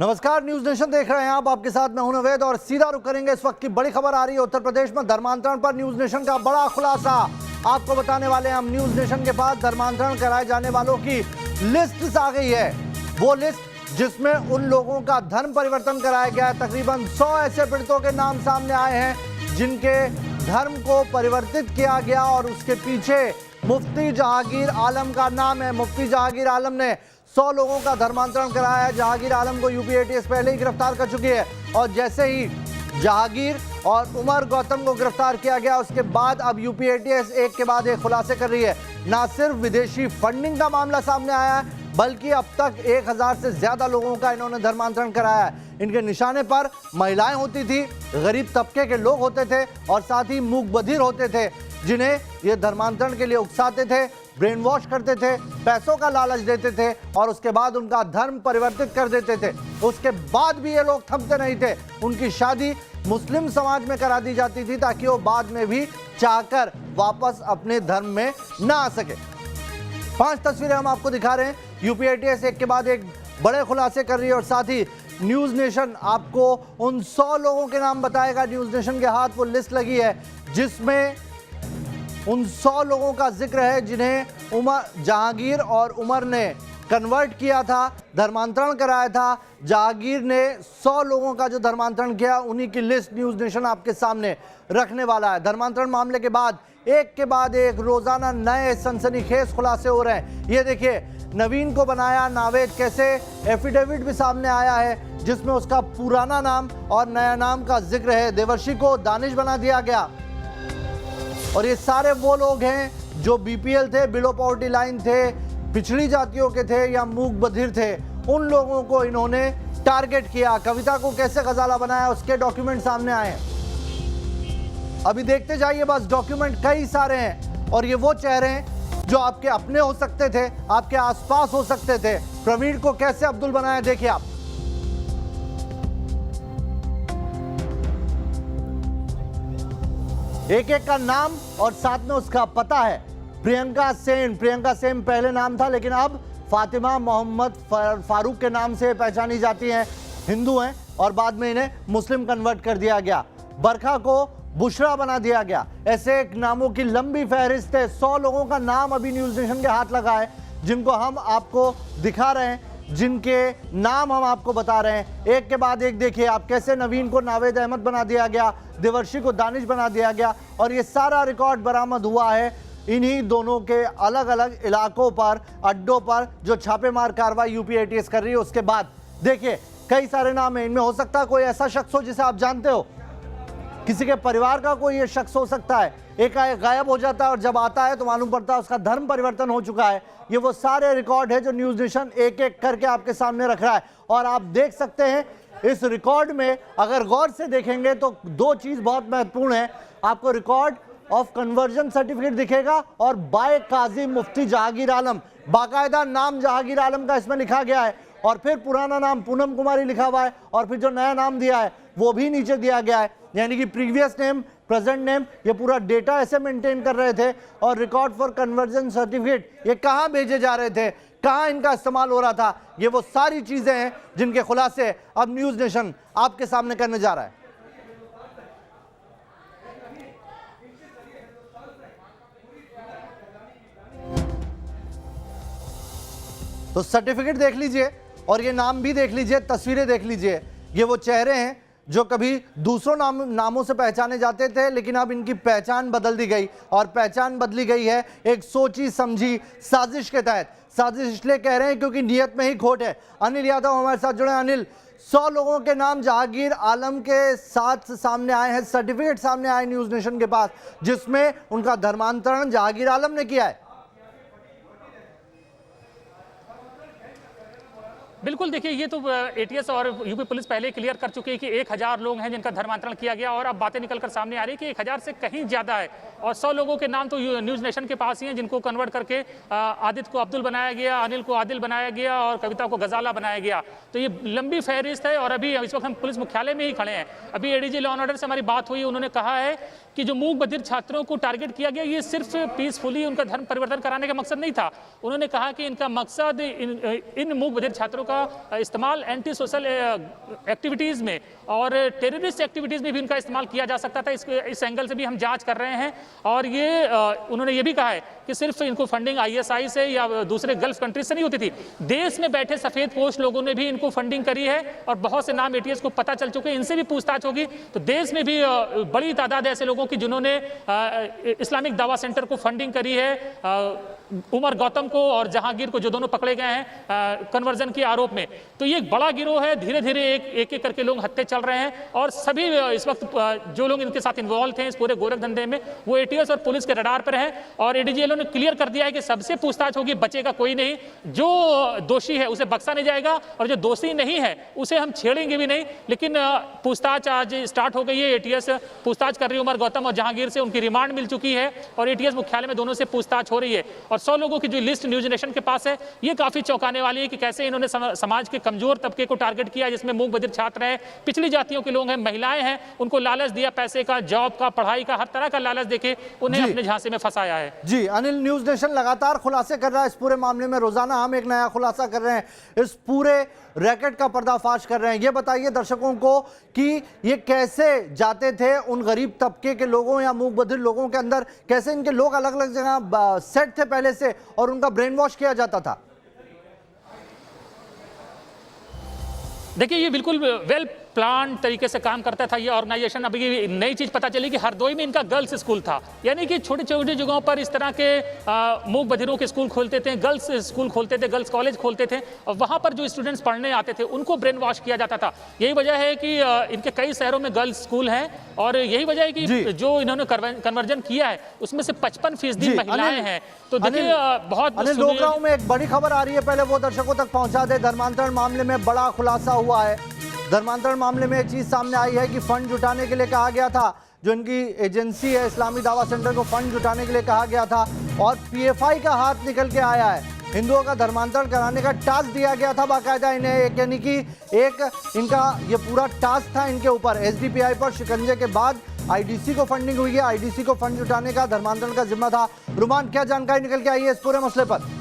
नमस्कार, news nation देख रहे हैं आप। आपके साथ मैं हूं नवेद और सीधा रुख करेंगे। इस वक्त की बड़ी खबर आ रही है उत्तर प्रदेश में धर्मांतरण पर। न्यूज नेशन का बड़ा खुलासा आपको बताने वाले हैं हम। न्यूज नेशन के पास धर्मांतरण कराए जाने वालों की लिस्ट आ गई है। वो लिस्ट जिसमें उन लोगों का धर्म परिवर्तन कराया गया है। तकरीबन 100 ऐसे पीड़ितों के नाम सामने आए हैं जिनके धर्म को परिवर्तित किया गया और उसके पीछे मुफ्ती जहांगीर आलम का नाम है। मुफ्ती जहांगीर आलम ने 100 लोगों का धर्मांतरण कराया है। जहांगीर आलम को यूपी एटीएस पहले ही गिरफ्तार कर चुकी है और जैसे ही जहांगीर और उमर गौतम को गिरफ्तार किया गया उसके बाद अब यूपी एटीएस एक के बाद एक खुलासे कर रही है। ना सिर्फ विदेशी फंडिंग का मामला सामने आया है बल्कि अब तक 1000 से ज्यादा लोगों का इन्होंने धर्मांतरण कराया है। इनके निशाने पर महिलाएं होती थी, गरीब तबके के लोग होते थे और साथ ही मूक बधिर होते थे जिन्हें ये धर्मांतरण के लिए उकसाते थे, ब्रेन वॉश करते थे, पैसों का लालच देते थे और उसके बाद उनका धर्म परिवर्तित कर देते थे। उसके बाद भी ये लोग थमते नहीं थे। उनकी शादी मुस्लिम समाज में करा दी जाती थी ताकि वो बाद में भी चाहकर वापस अपने धर्म में ना आ सके। 5 तस्वीरें हम आपको दिखा रहे हैं। यूपी एटीएस एक के बाद एक बड़े खुलासे कर रही है और साथ ही न्यूज नेशन आपको उन 100 लोगों के नाम बताएगा। न्यूज नेशन के हाथ वो लिस्ट लगी है जिसमें उन 100 लोगों का जिक्र है जिन्हें जहांगीर और उमर ने कन्वर्ट किया था, धर्मांतरण कराया था। जहांगीर ने 100 लोगों का जो धर्मांतरण किया उन्हीं की लिस्ट न्यूज नेशन आपके सामने रखने वाला है। धर्मांतरण मामले के बाद एक रोजाना नए सनसनीखेज खुलासे हो रहे हैं। ये देखिए, नवीन को बनाया नावेद कैसे, एफिडेविट भी सामने आया है जिसमें उसका पुराना नाम और नया नाम का जिक्र है। देवर्षि को दानिश बना दिया गया और ये सारे वो लोग हैं जो बीपीएल थे, बिलो पॉवर्टी लाइन थे, पिछड़ी जातियों के थे या मूक बधिर थे। उन लोगों को इन्होंने टारगेट किया। कविता को कैसे गजाला बनाया उसके डॉक्यूमेंट सामने आए हैं। अभी देखते जाइए, बस डॉक्यूमेंट कई सारे हैं और ये वो चेहरे हैं जो आपके अपने हो सकते थे, आपके आसपास हो सकते थे। प्रवीण को कैसे अब्दुल बनाया देखिए आप। एक एक का नाम और साथ में उसका पता है। प्रियंका सेन पहले नाम था लेकिन अब फातिमा मोहम्मद फारूक के नाम से पहचानी जाती हैं। हिंदू हैं और बाद में इन्हें मुस्लिम कन्वर्ट कर दिया गया। बरखा को बुशरा बना दिया गया। ऐसे एक नामों की लंबी फहरिस्त है। 100 लोगों का नाम अभी न्यूज नेशन के हाथ लगा है जिनको हम आपको दिखा रहे हैं, जिनके नाम हम आपको बता रहे हैं। एक के बाद एक देखिए आप कैसे नवीन को नावेद अहमद बना दिया गया, देवर्षि को दानिश बना दिया गया और ये सारा रिकॉर्ड बरामद हुआ है इन्हीं दोनों के अलग अलग इलाकों पर, अड्डों पर जो छापेमार कार्रवाई यूपी एटीएस कर रही है। उसके बाद देखिए कई सारे नाम हैं। इनमें हो सकता है कोई ऐसा शख्स हो जिसे आप जानते हो, किसी के परिवार का कोई ये शख्स हो सकता है। एक गायब हो जाता है और जब आता है तो मालूम पड़ता है उसका धर्म परिवर्तन हो चुका है। ये वो सारे रिकॉर्ड है जो न्यूज नेशन एक एक करके आपके सामने रख रहा है और आप देख सकते हैं इस रिकॉर्ड में अगर गौर से देखेंगे तो 2 चीज बहुत महत्वपूर्ण है। आपको रिकॉर्ड ऑफ कन्वर्जन सर्टिफिकेट दिखेगा और बाय काजी मुफ्ती जहांगीर आलम, बाकायदा नाम जहांगीर आलम का इसमें लिखा गया है और फिर पुराना नाम पूनम कुमारी लिखा हुआ है और फिर जो नया नाम दिया है वो भी नीचे दिया गया है। यानी कि प्रीवियस नेम, प्रेजेंट नेम, ये पूरा डेटा ऐसे मेंटेन कर रहे थे। और रिकॉर्ड फॉर कन्वर्जन सर्टिफिकेट ये कहाँ भेजे जा रहे थे, कहाँ इनका इस्तेमाल हो रहा था, ये वो सारी चीजें हैं जिनके खुलासे अब न्यूज नेशन आपके सामने करने जा रहा है। तो सर्टिफिकेट देख लीजिए और ये नाम भी देख लीजिए, तस्वीरें देख लीजिए। ये वो चेहरे हैं जो कभी दूसरों नामों से पहचाने जाते थे लेकिन अब इनकी पहचान बदल दी गई और पहचान बदली गई है एक सोची समझी साजिश के तहत। साजिश इसलिए कह रहे हैं क्योंकि नियत में ही खोट है। अनिल यादव हमारे साथ जुड़े। अनिल, 100 लोगों के नाम जहांगीर आलम के साथ सामने आए हैं, सर्टिफिकेट सामने आए न्यूज नेशन के पास जिसमें उनका धर्मांतरण जहांगीर आलम ने किया है। बिल्कुल, देखिए ये तो एटीएस और यूपी पुलिस पहले क्लियर कर चुकी है कि 1000 लोग हैं जिनका धर्मांतरण किया गया और अब बातें निकलकर सामने आ रही है कि 1000 से कहीं ज़्यादा है और 100 लोगों के नाम तो न्यूज़ नेशन के पास ही हैं जिनको कन्वर्ट करके आदित्य को अब्दुल बनाया गया, अनिल को आदिल बनाया गया और कविता को गजाला बनाया गया। तो ये लंबी फहरिस्त है और अभी इस वक्त हम पुलिस मुख्यालय में ही खड़े हैं। अभी एडीजी लॉ एंड ऑर्डर से हमारी बात हुई, उन्होंने कहा है कि जो मूक बधिर छात्रों को टारगेट किया गया, ये सिर्फ पीसफुली उनका धर्म परिवर्तन कराने का मकसद नहीं था। उन्होंने कहा कि इनका मकसद इन मूक बधिर छात्रों का इस्तेमाल एंटी सोशल एक्टिविटीज़ में और टेररिस्ट एक्टिविटीज़ में भी उनका इस्तेमाल किया जा सकता था। इस एंगल से भी हम जांच कर रहे हैं। और ये उन्होंने ये भी कहा है कि सिर्फ इनको फंडिंग ISI से या दूसरे गल्फ कंट्रीज से नहीं होती थी, देश में बैठे सफ़ेद पोश लोगों ने भी इनको फंडिंग करी है और बहुत से नाम ATS को पता चल चुके हैं। इनसे भी पूछताछ होगी। तो देश में भी बड़ी तादाद ऐसे लोगों की जिन्होंने इस्लामिक दावा सेंटर को फंडिंग करी है, उमर गौतम को और जहांगीर को, जो दोनों पकड़े गए हैं कन्वर्जन के आरोप में। तो ये एक बड़ा गिरोह है। धीरे धीरे एक एक करके लोग हत्या चल रहे हैं और सभी इस वक्त जो लोग इनके साथ इन्वॉल्व थे इस पूरे गोरख धंधे में, वो ATS और पुलिस के रडार पर हैं। और ADGL ने क्लियर कर दिया है कि सबसे पूछताछ होगी, बचेगा कोई नहीं। जो दोषी है उसे बख्शा नहीं जाएगा और जो दोषी नहीं है उसे हम छेड़ेंगे भी नहीं। लेकिन पूछताछ आज स्टार्ट हो गई है। ATS पूछताछ कर रही है उमर गौतम और जहांगीर से। उनकी रिमांड मिल चुकी है और ATS मुख्यालय में दोनों से पूछताछ हो रही है। और 100 लोगों की जो लिस्ट न्यूज नेशन के पास है, ये काफी चौंकाने वाली है कि कैसे इन्होंने समाज के कमजोर तबके को टारगेट किया, जिसमें मूक बधिर छात्र हैं, पिछली जातियों के लोग हैं, महिलाएं हैं। उनको लालच दिया, पैसे का, जॉब का, पढ़ाई का, हर तरह का लालच देके उन्हें अपने झांसे में फंसाया है। जी अनिल, न्यूज नेशन लगातार खुलासे कर रहा है इस पूरे मामले में। रोजाना हम एक नया खुलासा कर रहे हैं, इस पूरे रैकेट का पर्दाफाश कर रहे हैं। ये बताइए दर्शकों को कि ये कैसे जाते थे उन गरीब तबके के लोगों या मूक बधिर लोगों के अंदर, कैसे इनके लोग अलग अलग जगह सेट थे पहले से और उनका ब्रेन वॉश किया जाता था। देखिए, ये बिल्कुल वेल प्लान तरीके से काम करता था ये ऑर्गेनाइजेशन। अभी नई चीज पता चली कि हरदोई में इनका गर्ल्स स्कूल था, यानी कि छोटे छोटे जगहों पर इस तरह के मूक बधिरों के स्कूल खोलते थे, गर्ल्स स्कूल खोलते थे, गर्ल्स कॉलेज खोलते थे और वहां पर जो स्टूडेंट्स पढ़ने आते थे उनको ब्रेन वॉश किया जाता था। यही वजह है कि इनके कई शहरों में गर्ल्स स्कूल हैं और यही वजह है कि जो इन्होंने कन्वर्जन किया है उसमें से 55% महिलाएं हैं। तो देखिए, बहुत लोकराव में एक बड़ी खबर आ रही है, पहले वो दर्शकों तक पहुंचा दे। धर्मांतरण मामले में बड़ा खुलासा हुआ है। धर्मांतरण मामले में एक चीज सामने आई है कि फंड जुटाने के लिए कहा गया था, जो इनकी एजेंसी है इस्लामी दावा सेंटर को फंड जुटाने के लिए कहा गया था और PFI का हाथ निकल के आया है। हिंदुओं का धर्मांतरण कराने का टास्क दिया गया था बाकायदा इन्हें, यानी कि एक इनका ये पूरा टास्क था इनके ऊपर। SDPI पर शिकंजे के बाद IDC को फंडिंग हुई है। IDC को फंड जुटाने का, धर्मांतरण का जिम्मा था। रुमान, क्या जानकारी निकल के आई है इस पूरे मसले पर?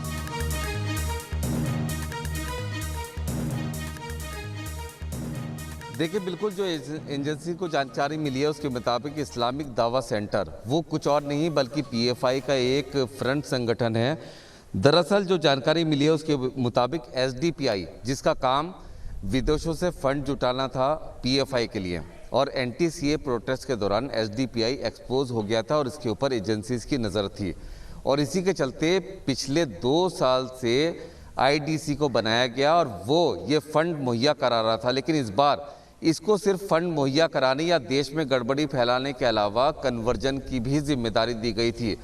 देखिए, बिल्कुल जो एजेंसी को जानकारी मिली है उसके मुताबिक इस्लामिक दावा सेंटर वो कुछ और नहीं बल्कि PFI का एक फ्रंट संगठन है। दरअसल जो जानकारी मिली है उसके मुताबिक SDPI, जिसका काम विदेशों से फंड जुटाना था PFI के लिए, और NTCA प्रोटेस्ट के दौरान SDPI एक्सपोज हो गया था और इसके ऊपर एजेंसीज की नज़र थी। और इसी के चलते पिछले 2 साल से IDC को बनाया गया और वो ये फंड मुहैया करा रहा था। लेकिन इस बार इसको सिर्फ फंड मुहैया कराने या देश में गड़बड़ी फैलाने के अलावा कन्वर्जन की भी जिम्मेदारी दी गई थी।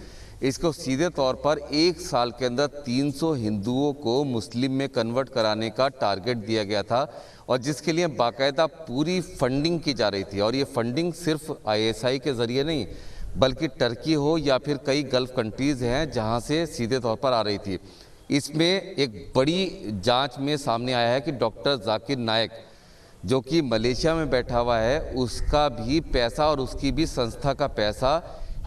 इसको सीधे तौर पर 1 साल के अंदर 300 हिंदुओं को मुस्लिम में कन्वर्ट कराने का टारगेट दिया गया था और जिसके लिए बाकायदा पूरी फंडिंग की जा रही थी। और ये फंडिंग सिर्फ ISI के ज़रिए नहीं बल्कि टर्की हो या फिर कई गल्फ़ कंट्रीज़ हैं जहाँ से सीधे तौर पर आ रही थी। इसमें एक बड़ी जांच में सामने आया है कि डॉक्टर जाकिर नायक जो कि मलेशिया में बैठा हुआ है, उसका भी पैसा और उसकी भी संस्था का पैसा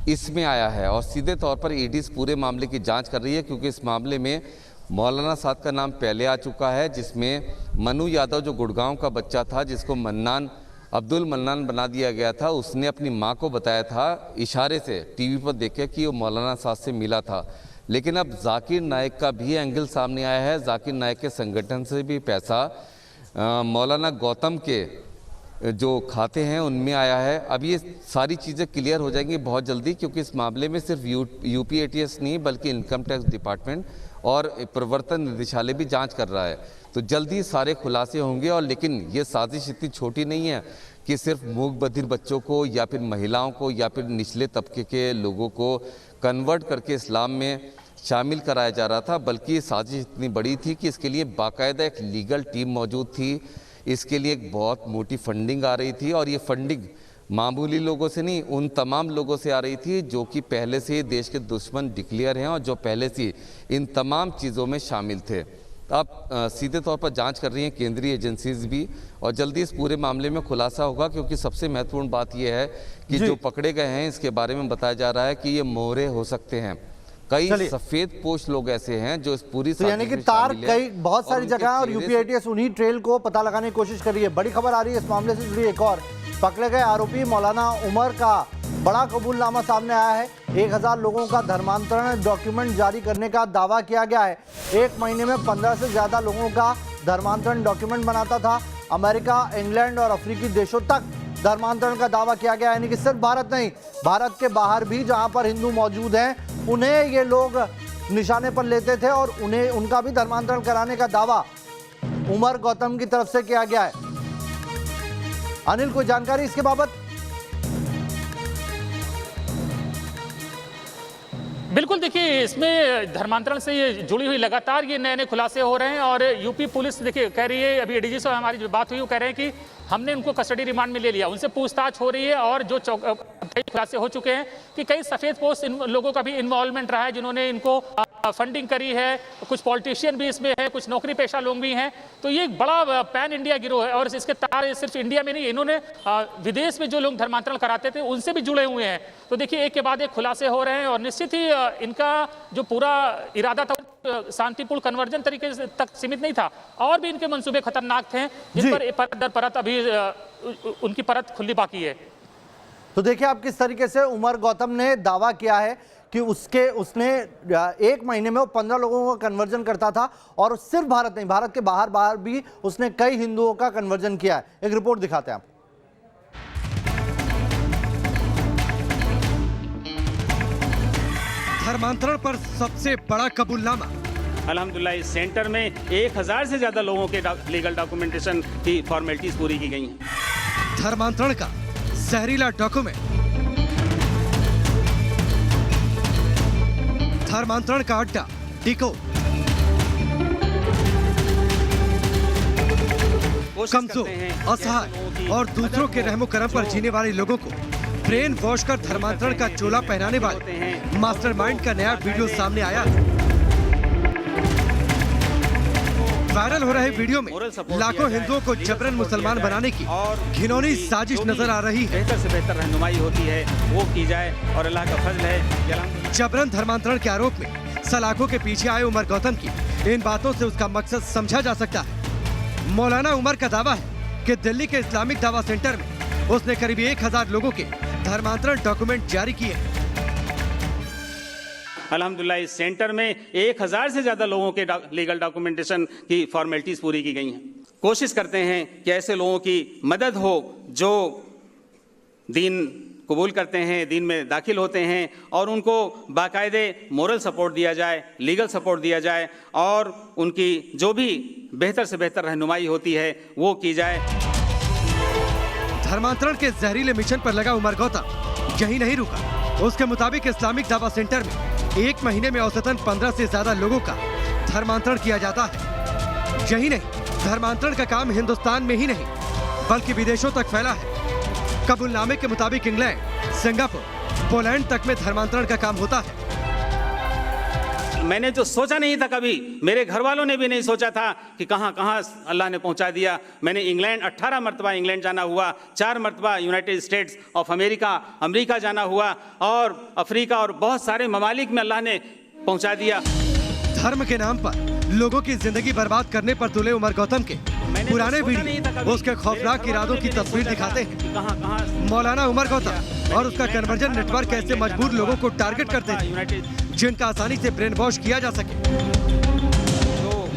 इसमें आया है। और सीधे तौर पर ईडी इस पूरे मामले की जांच कर रही है क्योंकि इस मामले में मौलाना साद का नाम पहले आ चुका है, जिसमें मनु यादव जो गुड़गांव का बच्चा था जिसको अब्दुल मन्नान बना दिया गया था, उसने अपनी माँ को बताया था इशारे से टीवी पर देखे कि वो मौलाना साद से मिला था। लेकिन अब जाकिर नायक का भी एंगल सामने आया है। जाकिर नायक के संगठन से भी पैसा मौलाना गौतम के जो खाते हैं उनमें आया है। अब ये सारी चीज़ें क्लियर हो जाएंगी बहुत जल्दी क्योंकि इस मामले में सिर्फ यूपी ATS नहीं बल्कि इनकम टैक्स डिपार्टमेंट और प्रवर्तन निदेशालय भी जांच कर रहा है। तो जल्दी सारे खुलासे होंगे। और लेकिन ये साजिश इतनी छोटी नहीं है कि सिर्फ मूक बधिर बच्चों को या फिर महिलाओं को या फिर निचले तबके के लोगों को कन्वर्ट करके इस्लाम में शामिल कराया जा रहा था, बल्कि साजिश इतनी बड़ी थी कि इसके लिए बाकायदा एक लीगल टीम मौजूद थी। इसके लिए एक बहुत मोटी फंडिंग आ रही थी और ये फंडिंग मामूली लोगों से नहीं, उन तमाम लोगों से आ रही थी जो कि पहले से ही देश के दुश्मन डिक्लेयर हैं और जो पहले से इन तमाम चीज़ों में शामिल थे। अब सीधे तौर पर जांच कर रही हैं केंद्रीय एजेंसीज भी, और जल्दी इस पूरे मामले में खुलासा होगा, क्योंकि सबसे महत्वपूर्ण बात यह है कि जो पकड़े गए हैं इसके बारे में बताया जा रहा है कि ये मोहरे हो सकते हैं। कई सफेद पोश लोग ऐसे हैं जो इस पूरी तो यानी कि तार कई बहुत सारी जगह और यूपी एटीएस उन्हीं ट्रेल को पता लगाने की कोशिश कर रही है। बड़ी खबर आ रही है इस मामले से जुड़ी एक और, पकड़े गए आरोपी मौलाना उमर का बड़ा कबूलनामा सामने आया है। 1000 लोगों का धर्मांतरण डॉक्यूमेंट जारी करने का दावा किया गया है। एक महीने में 15 से ज्यादा लोगों का धर्मांतरण डॉक्यूमेंट बनाता था। अमेरिका, इंग्लैंड और अफ्रीकी देशों तक धर्मांतरण का दावा किया गया, यानी कि सिर्फ भारत नहीं, भारत के बाहर भी जहां पर हिंदू मौजूद हैं उन्हें ये लोग निशाने पर लेते थे और उन्हें उनका भी धर्मांतरण कराने का दावा उमर गौतम की तरफ से किया गया है। अनिल, कोई जानकारी इसके बाबत? बिल्कुल, देखिए इसमें धर्मांतरण से ये जुड़ी हुई लगातार ये नए नए खुलासे हो रहे हैं और यूपी पुलिस देखिए कह रही है, अभी एडीजी से हमारी जो बात हुई वो कह रहे हैं कि हमने उनको कस्टडी रिमांड में ले लिया, उनसे पूछताछ हो रही है और जो कई खुलासे हो चुके हैं कि कई सफेद पोस्ट इन लोगों का भी इन्वॉल्वमेंट रहा है जिन्होंने इनको फंडिंग करी है, कुछ पॉलिटिशियन भी इसमें है, कुछ नौकरी पेशा लोग भी हैं। तो ये एक बड़ा पैन इंडिया गिरोह है और इसके तार सिर्फ इंडिया में नहीं, इन्होंने विदेश में जो लोग धर्मांतरण कराते थे उनसे भी जुड़े हुए हैं। तो देखिए एक के बाद एक खुलासे हो रहे हैं और निश्चित ही इनका जो पूरा इरादा था शांतिपूर्ण कन्वर्जन तरीके तक सीमित नहीं था, और भी इनके मंसूबे खतरनाक थे जिन पर परत दर परत अभी उनकी परत खुलनी बाकी है। तो देखिए आप किस तरीके से उमर गौतम ने दावा किया है कि उसने एक महीने में वो 15 लोगों का कन्वर्जन करता था और सिर्फ भारत नहीं, भारत के बाहर भी उसने कई हिंदुओं का कन्वर्जन किया है। एक रिपोर्ट दिखाते हैं आप। धर्मांतरण पर सबसे बड़ा कबूलनामा। अल्हम्दुलिल्लाह इस सेंटर में 1000 से ज्यादा लोगों के लीगल डॉक्यूमेंटेशन की फॉर्मेलिटीज पूरी की गई हैं। धर्मांतरण का जहरीला डॉक्यूमेंट, धर्मांतरण का अड्डा डिको, कमजोर, असहाय और दूसरों के रहमो करम पर जीने वाले लोगों को ब्रेन वॉश कर धर्मांतरण का चोला पहनाने वाले मास्टरमाइंड का नया वीडियो सामने आया। वायरल हो रहे वीडियो में लाखों हिंदुओं को जबरन मुसलमान बनाने की घिनौनी साजिश नजर आ रही है। बेहतर से बेहतर रहनुमाई होती है वो की जाए और अल्लाह का फजल है। जबरन धर्मांतरण के आरोप में सलाखों के पीछे आए उमर गौतम की इन बातों से उसका मकसद समझा जा सकता है। मौलाना उमर का दावा है कि दिल्ली के इस्लामिक दावा सेंटर में उसने करीब 1000 लोगों के धर्मांतरण डॉक्यूमेंट जारी किए। अल्हम्दुलिल्लाह इस सेंटर में 1000 से ज्यादा लोगों के लीगल डॉक्यूमेंटेशन की फॉर्मेलिटीज पूरी की गई हैं। कोशिश करते हैं कि ऐसे लोगों की मदद हो जो दीन कबूल करते हैं, दीन में दाखिल होते हैं, और उनको बाकायदे मोरल सपोर्ट दिया जाए, लीगल सपोर्ट दिया जाए और उनकी जो भी बेहतर से बेहतर रहनुमाई होती है वो की जाए। धर्मांतरण के जहरीले मिशन पर लगा उमर गौतम यही नहीं रुका। उसके मुताबिक इस्लामिक दावा सेंटर में एक महीने में औसतन 15 से ज्यादा लोगों का धर्मांतरण किया जाता है। यही नहीं, धर्मांतरण का काम हिंदुस्तान में ही नहीं बल्कि विदेशों तक फैला है। कबूलनामे के मुताबिक इंग्लैंड, सिंगापुर, पोलैंड तक में धर्मांतरण का काम होता है। मैंने जो सोचा नहीं था, कभी मेरे घर वालों ने भी नहीं सोचा था कि कहां कहां अल्लाह ने पहुंचा दिया। मैंने इंग्लैंड 18 मरतबा इंग्लैंड जाना हुआ, 4 मरतबा यूनाइटेड स्टेट्स ऑफ अमेरिका जाना हुआ, और अफ्रीका और बहुत सारे ममालिक में अल्लाह ने पहुंचा दिया। धर्म के नाम पर लोगों की जिंदगी बर्बाद करने पर तुले उमर गौतम के पुराने वीडियो उसके खौफनाक इरादों की तस्वीर दिखाते हैं। मौलाना उमर गौतम और उसका कन्वर्जन नेटवर्क ऐसे मजबूर लोगों को टारगेट करते हैं जिनका आसानी से ब्रेन वॉश किया जा सके।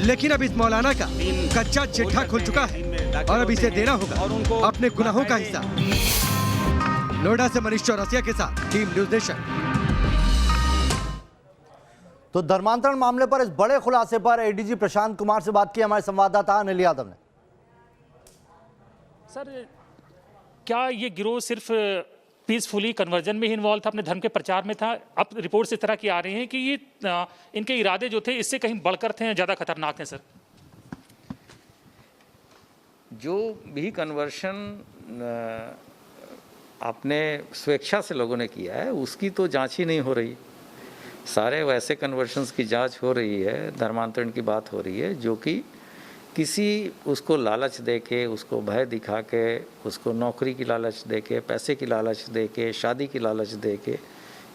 लेकिन अब इस मौलाना का कच्चा चिट्ठा खुल चुका है और अब इसे देना होगा अपने गुनाहों का हिस्सा। नोएडा से मनीष चौरसिया के साथ टीम न्यूज नेशन। तो धर्मांतरण मामले पर इस बड़े खुलासे पर एडीजी प्रशांत कुमार से बात की हमारे संवाददाता अनिल यादव ने। सर, क्या ये गिरोह सिर्फ पीसफुली कन्वर्जन में ही इन्वॉल्व था, अपने धर्म के प्रचार में था? अब रिपोर्ट्स इस तरह की आ रही हैं कि ये इनके इरादे जो थे इससे कहीं बढ़कर थे, ज़्यादा खतरनाक हैं। सर, जो भी कन्वर्शन अपने स्वेच्छा से लोगों ने किया है उसकी तो जांच ही नहीं हो रही। सारे वैसे कन्वर्शंस की जांच हो रही है, धर्मांतरण की बात हो रही है जो कि किसी उसको लालच दे के, उसको भय दिखा के, उसको नौकरी की लालच दे के, पैसे की लालच दे के, शादी की लालच दे के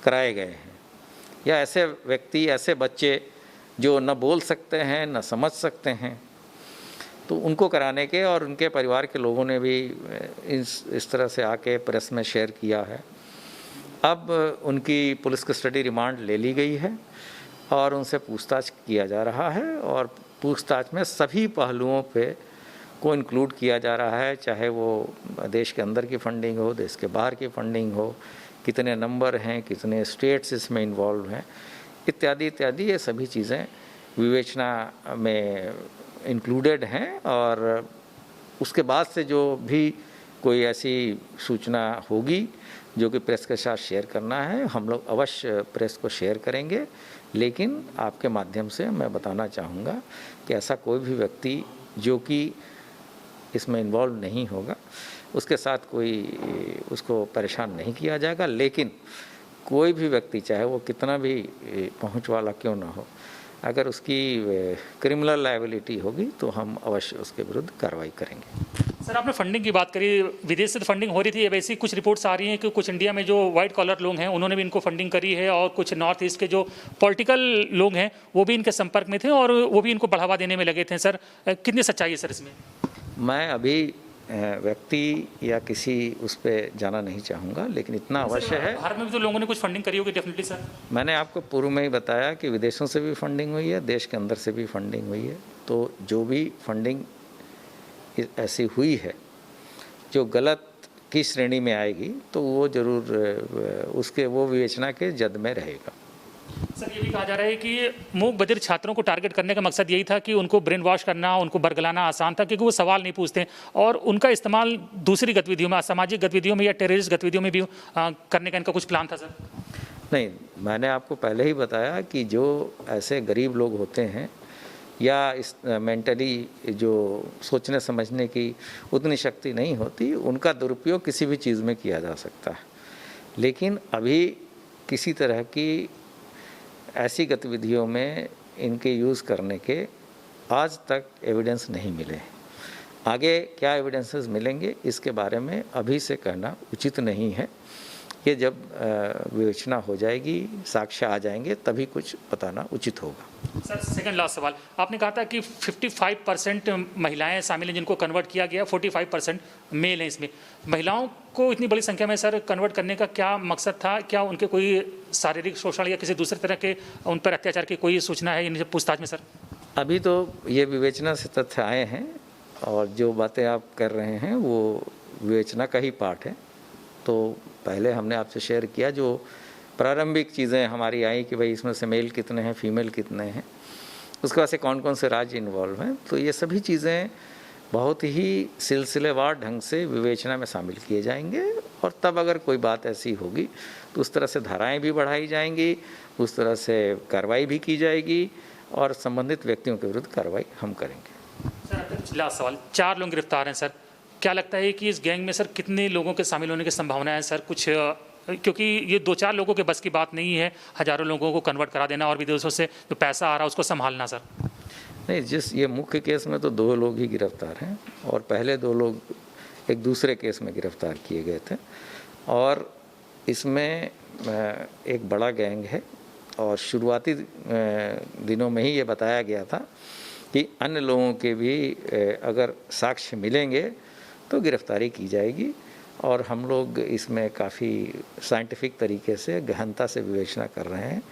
कराए गए हैं। या ऐसे व्यक्ति, ऐसे बच्चे जो न बोल सकते हैं न समझ सकते हैं, तो उनको कराने के, और उनके परिवार के लोगों ने भी इस तरह से आके प्रेस में शेयर किया है। अब उनकी पुलिस कस्टडी रिमांड ले ली गई है और उनसे पूछताछ किया जा रहा है, और पूछताछ में सभी पहलुओं पे को इंक्लूड किया जा रहा है, चाहे वो देश के अंदर की फंडिंग हो, देश के बाहर की फंडिंग हो, कितने नंबर हैं, कितने स्टेट्स इसमें इन्वॉल्व हैं, इत्यादि इत्यादि। ये सभी चीज़ें विवेचना में इंक्लूडेड हैं, और उसके बाद से जो भी कोई ऐसी सूचना होगी जो कि प्रेस के साथ शेयर करना है, हम लोग अवश्य प्रेस को शेयर करेंगे। लेकिन आपके माध्यम से मैं बताना चाहूँगा कि ऐसा कोई भी व्यक्ति जो कि इसमें इन्वॉल्व नहीं होगा, उसके साथ कोई उसको परेशान नहीं किया जाएगा। लेकिन कोई भी व्यक्ति, चाहे वो कितना भी पहुँच वाला क्यों ना हो, अगर उसकी क्रिमिनल लायबिलिटी होगी तो हम अवश्य उसके विरुद्ध कार्रवाई करेंगे। सर, आपने फंडिंग की बात करी, विदेश से तो फंडिंग हो रही थी। वैसी कुछ रिपोर्ट्स आ रही हैं कि कुछ इंडिया में जो वाइट कॉलर लोग हैं उन्होंने भी इनको फंडिंग करी है, और कुछ नॉर्थ ईस्ट के जो पॉलिटिकल लोग हैं वो भी इनके संपर्क में थे और वो भी इनको बढ़ावा देने में लगे थे। सर, कितनी सच्चाई है सर इसमें? मैं अभी व्यक्ति या किसी उस पर जाना नहीं चाहूँगा, लेकिन इतना अवश्य है, भारत में भी तो लोगों ने कुछ फंडिंग करी होगी डेफिनेटली सर। मैंने आपको पूर्व में ही बताया कि विदेशों से भी फंडिंग हुई है, देश के अंदर से भी फंडिंग हुई है। तो जो भी फंडिंग ऐसी हुई है जो गलत की श्रेणी में आएगी, तो वो ज़रूर उसके वो विवेचना के जद में रहेगा। सर, ये भी कहा जा रहा है कि मूक बधिर छात्रों को टारगेट करने का मकसद यही था कि उनको ब्रेन वॉश करना, उनको बरगलाना आसान था, क्योंकि वो सवाल नहीं पूछते, और उनका इस्तेमाल दूसरी गतिविधियों में, असामाजिक गतिविधियों में या टेररिस्ट गतिविधियों में भी करने का इनका कुछ प्लान था सर? नहीं, मैंने आपको पहले ही बताया कि जो ऐसे गरीब लोग होते हैं या इस मेंटली जो सोचने समझने की उतनी शक्ति नहीं होती, उनका दुरुपयोग किसी भी चीज़ में किया जा सकता है। लेकिन अभी किसी तरह की ऐसी गतिविधियों में इनके यूज़ करने के आज तक एविडेंस नहीं मिले। आगे क्या एविडेंसेस मिलेंगे इसके बारे में अभी से कहना उचित नहीं है। ये जब विवेचना हो जाएगी, साक्ष्य आ जाएंगे, तभी कुछ बताना उचित होगा। सर, सेकंड लास्ट सवाल, आपने कहा था कि 55% महिलाएं शामिल हैं जिनको कन्वर्ट किया गया, 45% मेल हैं। इसमें महिलाओं को इतनी बड़ी संख्या में सर कन्वर्ट करने का क्या मकसद था? क्या उनके कोई शारीरिक शोषण या किसी दूसरे तरह के उन पर अत्याचार की कोई सूचना है इन पूछताछ में सर? अभी तो ये विवेचना से तथ्य आए हैं, और जो बातें आप कर रहे हैं वो विवेचना का ही पार्ट है। तो पहले हमने आपसे शेयर किया जो प्रारंभिक चीज़ें हमारी आई कि भाई इसमें से मेल कितने हैं, फीमेल कितने हैं, उसके बाद से कौन कौन से राज्य इन्वॉल्व हैं। तो ये सभी चीज़ें बहुत ही सिलसिलेवार ढंग से विवेचना में शामिल किए जाएंगे, और तब अगर कोई बात ऐसी होगी तो उस तरह से धाराएं भी बढ़ाई जाएंगी, उस तरह से कार्रवाई भी की जाएगी, और संबंधित व्यक्तियों के विरुद्ध कार्रवाई हम करेंगे। सर, लास्ट सवाल, 4 लोग गिरफ्तार हैं सर, क्या लगता है कि इस गैंग में सर कितने लोगों के शामिल होने की संभावना है सर? कुछ, क्योंकि ये 2-4 लोगों के बस की बात नहीं है हज़ारों लोगों को कन्वर्ट करा देना और विदेशों से जो पैसा आ रहा है उसको संभालना सर। नहीं, जिस ये मुख्य केस में तो 2 लोग ही गिरफ्तार हैं, और पहले 2 लोग एक दूसरे केस में गिरफ्तार किए गए थे, और इसमें एक बड़ा गैंग है, और शुरुआती दिनों में ही ये बताया गया था कि अन्य लोगों के भी अगर साक्ष्य मिलेंगे तो गिरफ्तारी की जाएगी, और हम लोग इसमें काफ़ी साइंटिफिक तरीके से गहनता से विवेचना कर रहे हैं।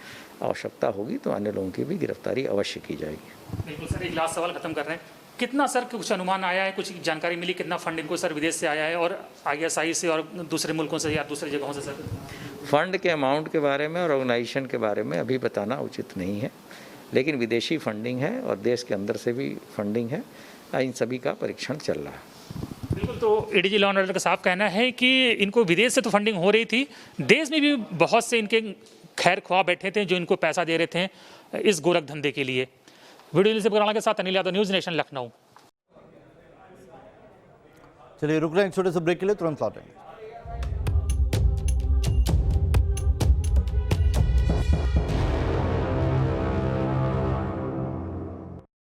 आवश्यकता होगी तो अन्य लोगों की भी गिरफ्तारी अवश्य की जाएगी। बिल्कुल सर, एक लास्ट सवाल खत्म कर रहे हैं, कितना सर कुछ अनुमान आया है, कुछ जानकारी मिली कितना फंड इनको सर विदेश से आया है, और ISI से और दूसरे मुल्कों से या दूसरी जगहों से सर? फंड के अमाउंट के बारे में और ऑर्गेनाइजेशन के बारे में अभी बताना उचित नहीं है, लेकिन विदेशी फंडिंग है और देश के अंदर से भी फंडिंग है, इन सभी का परीक्षण चल रहा है। बिल्कुल, तो ADG लॉ एंड ऑर्डर का साफ कहना है कि इनको विदेश से तो फंडिंग हो रही थी, देश में भी बहुत से इनके खैर ख्वाह बैठे थे जो इनको पैसा दे रहे थे इस गोरख धंधे के लिए। वीडियो से बराड़ा के साथ अनिल यादव, न्यूज़ नेशन, लखनऊ। चलिए रुक रहे हैं छोटे से ब्रेक के लिए, तुरंत लौटेंगे।